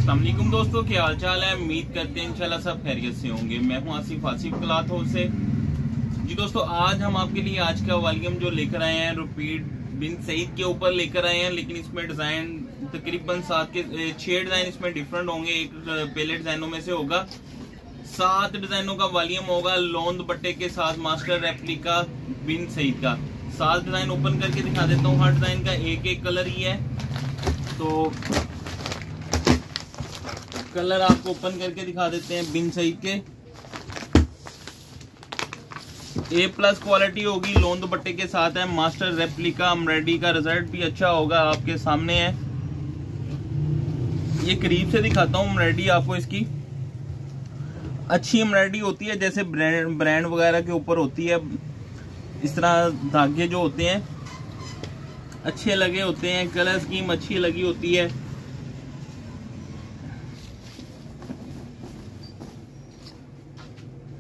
अस्सलाम वालेकुम दोस्तों, क्या हाल चाल है। उम्मीद करते हैं इंशाल्लाह सब खैरियत से होंगे। मैं हूं आसिफ क्लॉथ हाउस से। जी दोस्तों, आज हम आपके लिए आज का वॉल्यूम जो लेकर आए हैं रिपीट बिन सईद के ऊपर लेकर आए हैं, लेकिन इसमें डिजाइन तकरीबन 7 के 6 डिजाइन इसमें डिफरेंट होंगे। एक पहले डिजाइनों में से होगा। 7 डिजाइनों का वॉल्यूम होगा लोन दुपट्टे के साथ मास्टर रेप्लिका बिन सईद का। 7 डिजाइन ओपन करके दिखा देता हूँ। हर डिजाइन का एक एक कलर ही है, तो कलर आपको ओपन करके दिखा देते हैं। बिन सईद के A+ क्वालिटी होगी, लोन दुपट्टे के साथ है, मास्टर रेप्लिका एम्ब्रॉयडरी का रिजल्ट भी अच्छा होगा, आपके सामने है। ये करीब से दिखाता हूँ। एम्ब्रॉयडरी आपको इसकी अच्छी एम्ब्रॉयडरी होती है, जैसे ब्रांड वगैरह के ऊपर होती है। इस तरह धागे जो होते हैं अच्छे लगे होते हैं, कलर स्कीम अच्छी लगी होती है।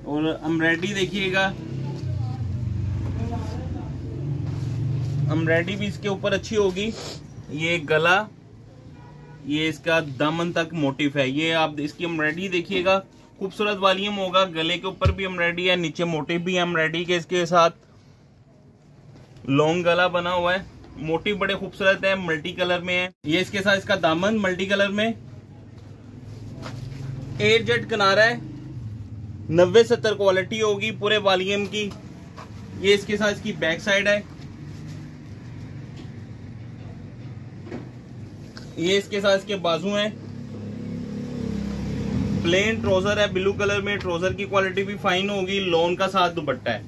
और एम्ब्रॉयडरी देखिएगा, एम्ब्रॉयडरी भी इसके ऊपर अच्छी होगी। ये गला, ये इसका दामन तक मोटिव है। ये आप इसकी एम्ब्रॉयडरी देखिएगा, खूबसूरत वॉल्यूम होगा। गले के ऊपर भी एम्ब्रॉयडरी है, नीचे मोटिव भी है एम्ब्रॉयडरी के। इसके साथ लॉन्ग गला बना हुआ है, मोटिव बड़े खूबसूरत है, मल्टी कलर में है। ये इसके साथ इसका दामन मल्टी कलर में, 8 जेट किनारा है, 90-70 क्वालिटी होगी पूरे वॉल्यूम की। ये इसके साथ इसकी बैक साइड है। ये इसके साथ इसके बाजू हैं। प्लेन ट्राउजर है ब्लू कलर में, ट्राउजर की क्वालिटी भी फाइन होगी। लोन का साथ दुपट्टा है।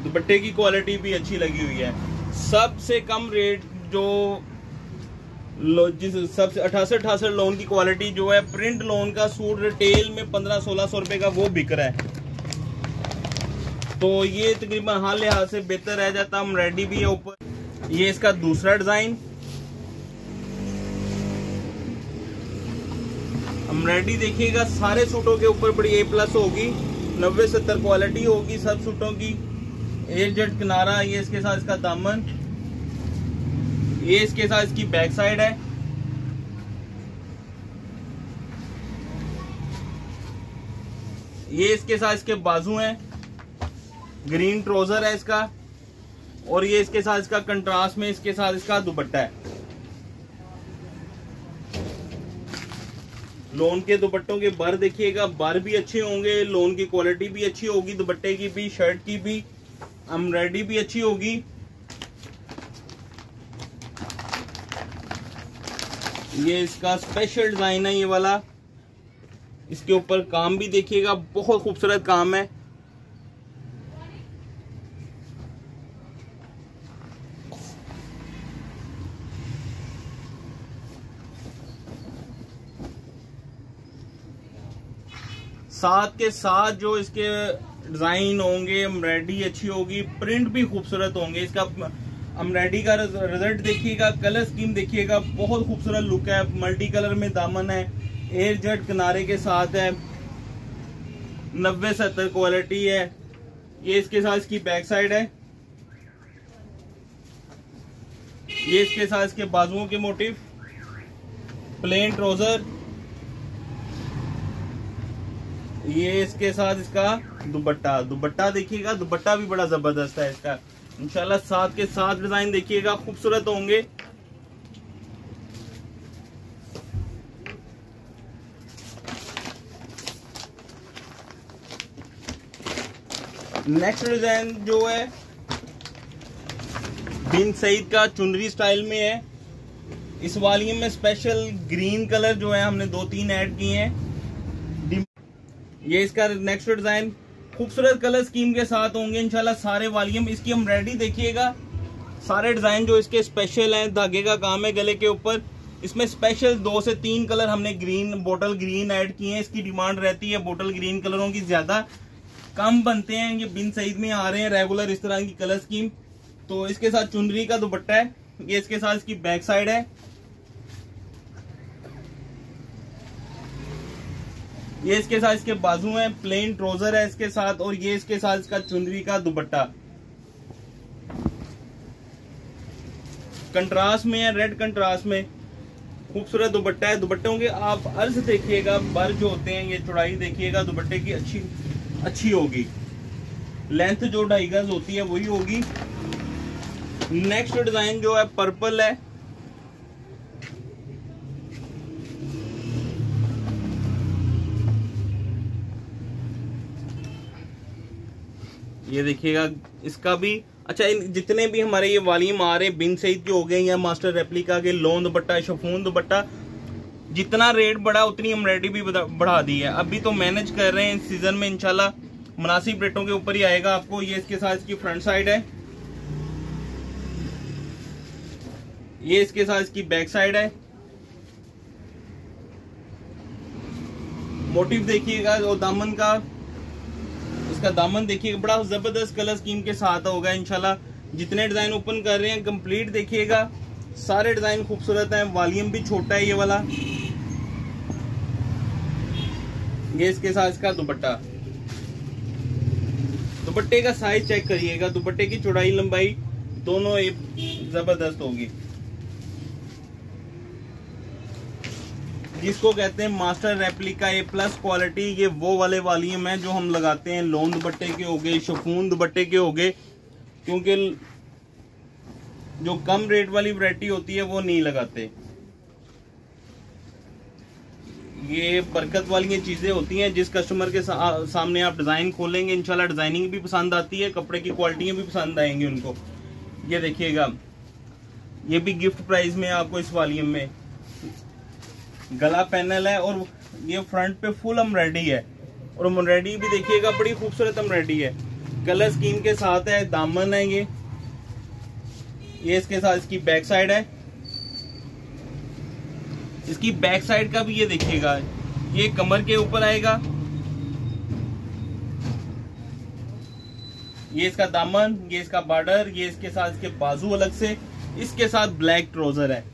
दुपट्टे की क्वालिटी भी अच्छी लगी हुई है। सबसे कम रेट जो सबसे 88 लोन की क्वालिटी जो है, प्रिंट लोन का सूट रिटेल में 1500-1600 रुपए का वो बिक रहा है। तो ये तकरीबन हर लिहाज से बेहतर रह जाता। हम रेडी भी है ऊपर। ये इसका दूसरा डिजाइन, हम रेडी देखिएगा। सारे सूटों के ऊपर बड़ी A+ होगी, 90-70 क्वालिटी होगी सब सूटों की। 8 जेट किनारा, ये इसके साथ इसका दामन, ये इसके साथ इसकी बैक साइड है। ये इसके साथ इसके बाजू हैं। ग्रीन ट्राउजर है इसका, और ये इसके साथ इसका कंट्रास्ट में इसके साथ इसका दुपट्टा है। लोन के दुपट्टों के बर देखिएगा, बर भी अच्छे होंगे, लोन की क्वालिटी भी अच्छी होगी, दुपट्टे की भी, शर्ट की भी, एम्ब्रॉयडरी भी अच्छी होगी। ये इसका स्पेशल डिजाइन है ये वाला। इसके ऊपर काम भी देखिएगा, बहुत खूबसूरत काम है। साथ के साथ जो इसके डिजाइन होंगे, एम्ब्रॉयडरी अच्छी होगी, प्रिंट भी खूबसूरत होंगे। इसका एम्ब्रॉयडरी का रिजल्ट देखिएगा, कलर स्कीम देखिएगा, बहुत खूबसूरत लुक है। मल्टी कलर में दामन है, 8 जेट किनारे के साथ है, 90-70 क्वालिटी है। ये इसके साथ इसकी बैक साइड है। ये इसके साथ इसके बाजुओं के मोटिव, प्लेन ट्राउजर। ये इसके साथ इसका दुपट्टा, दुपट्टा देखिएगा, दुपट्टा भी बड़ा जबरदस्त है इसका। इंशाल्लाह 7 के 7 डिजाइन देखिएगा, खूबसूरत होंगे। नेक्स्ट डिजाइन जो है बिन सईद का चुनरी स्टाइल में है। इस वॉल्यूम में स्पेशल ग्रीन कलर जो है हमने 2-3 ऐड किए हैं। ये इसका नेक्स्ट डिजाइन खूबसूरत कलर स्कीम के साथ होंगे इंशाल्लाह सारे वॉल्यूम। इसकी एम्ब्रॉयडरी देखिएगा, सारे डिजाइन जो इसके स्पेशल हैं, धागे का काम है गले के ऊपर। इसमें स्पेशल 2 से 3 कलर हमने ग्रीन, बोटल ग्रीन ऐड किए हैं। इसकी डिमांड रहती है बोटल ग्रीन कलरों की, ज्यादा कम बनते हैं। ये बिन सईद में आ रहे हैं रेगुलर इस तरह की कलर स्कीम। तो इसके साथ चुनरी का दुपट्टा है, ये इसके साथ इसकी बैक साइड है। ये इसके साथ इसके बाजू हैं, प्लेन ट्राउजर है इसके साथ, और ये इसके साथ इसका चुनरी का दुपट्टा। कंट्रास्ट में है, रेड कंट्रास्ट में खूबसूरत दुपट्टा है। दुपट्टों के आप अर्ज देखिएगा, बर जो होते हैं ये चौड़ाई देखिएगा दुपट्टे की अच्छी होगी। लेंथ जो 2.5 गज होती है वही होगी। नेक्स्ट डिजाइन जो है पर्पल है, ये देखिएगा इसका भी अच्छा। जितने भी हमारे ये वालीम आ रहे हैं बिन सईद के हो गए या मास्टर रेप्लिका के, लोन दुपट्टा, शिफॉन दुपट्टा, जितना रेट बढ़ा उतनी हम रेडी भी बढ़ा दी है। अभी तो मैनेज कर रहे हैं इस सीजन में, इंशाल्लाह मुनासिब रेटों के ऊपर ही आएगा आपको। ये इसके साथ इसकी फ्रंट साइड है, ये इसके साथ इसकी बैक साइड है। मोटिव देखिएगा और दामन का, इसका दामन देखिएगा बड़ा जबरदस्त कलर स्कीम के साथ होगा इंशाल्लाह। जितने डिजाइन ओपन कर रहे हैं कंप्लीट देखिएगा, सारे डिजाइन खूबसूरत हैं। वॉल्यूम भी छोटा है ये वाला। ये इसके साथ इसका दुपट्टा, दुपट्टे का साइज चेक करिएगा, दुपट्टे की चौड़ाई लंबाई दोनों जबरदस्त होगी। जिसको कहते हैं मास्टर रेप्लिका ए प्लस क्वालिटी, ये वो वाले वॉल्यूम है जो हम लगाते हैं लोन दुपट्टे के हो गए, शिफॉन दुपट्टे के हो गए, क्योंकि जो कम रेट वाली वैरायटी होती है वो नहीं लगाते। ये बरकत वाली ये चीजें होती हैं, जिस कस्टमर के सामने आप डिजाइन खोलेंगे इंशाल्लाह डिजाइनिंग भी पसंद आती है, कपड़े की क्वालिटी भी पसंद आएंगी उनको। ये देखिएगा, ये भी गिफ्ट प्राइस में आपको इस वॉल्यूम में गला पैनल है और ये फ्रंट पे फुल एम्ब्रॉयडरी है, और एम्ब्रॉयडरी भी देखिएगा बड़ी खूबसूरत एम्ब्रॉयडरी है, कलर स्कीम के साथ है। दामन है ये इसके साथ इसकी बैक साइड है। इसकी बैक साइड का भी ये देखिएगा, ये कमर के ऊपर आएगा, ये इसका दामन, ये इसका बॉर्डर, ये इसके साथ इसके बाजू अलग से, इसके साथ ब्लैक ट्राउजर है,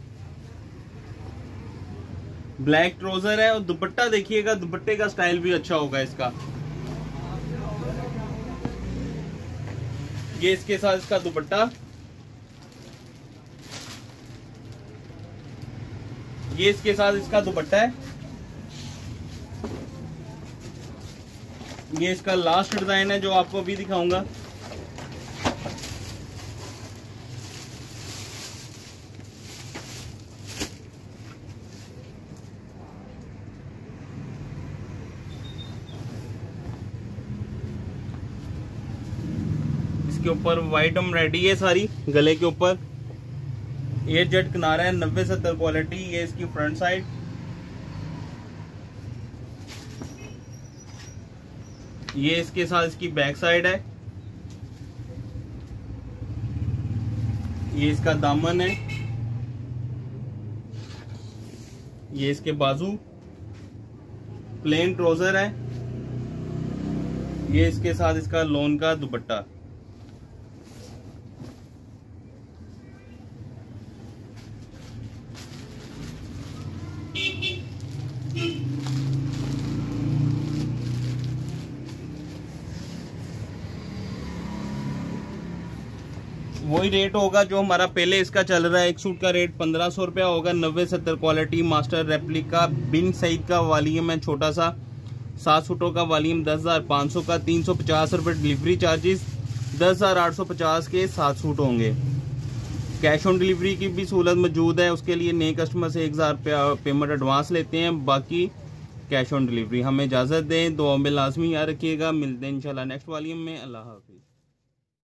ब्लैक ट्राउजर है। और दुपट्टा देखिएगा, दुपट्टे का स्टाइल भी अच्छा होगा इसका। ये इसके साथ इसका दुपट्टा, ये इसके साथ इसका दुपट्टा है। ये इसका लास्ट डिजाइन है जो आपको अभी दिखाऊंगा। के ऊपर व्हाइट एम्ब्रॉयडरी है सारी, गले के ऊपर ये जेट किनारा है 90-70 क्वालिटी। ये इसकी फ्रंट साइड, ये इसके साथ इसकी बैक साइड है, ये इसका दामन है, ये इसके बाजू, प्लेन ट्राउजर है, ये इसके साथ इसका लोन का दुपट्टा। वही रेट होगा जो हमारा पहले इसका चल रहा है। एक सूट का रेट 1500 रुपया होगा, 90-70 क्वालिटी मास्टर रेप्लिका बिन सईद का वॉल्यूम है छोटा सा। 7 सूटों का वॉल्यूम 10,500 का, 350 रुपये डिलीवरी चार्जेस, 10,850 के 7 सूट होंगे। कैश ऑन डिलीवरी की भी सहूलत मौजूद है, उसके लिए नए कस्टमर से 1000 पेमेंट एडवांस लेते हैं, बाकी कैश ऑन डिलीवरी। हमें इजाज़त दें, दुआ में लाजमी याद रखिएगा। मिलते हैं इंशाल्लाह नेक्स्ट वॉल्यूम में। अल्लाह हाफिज़।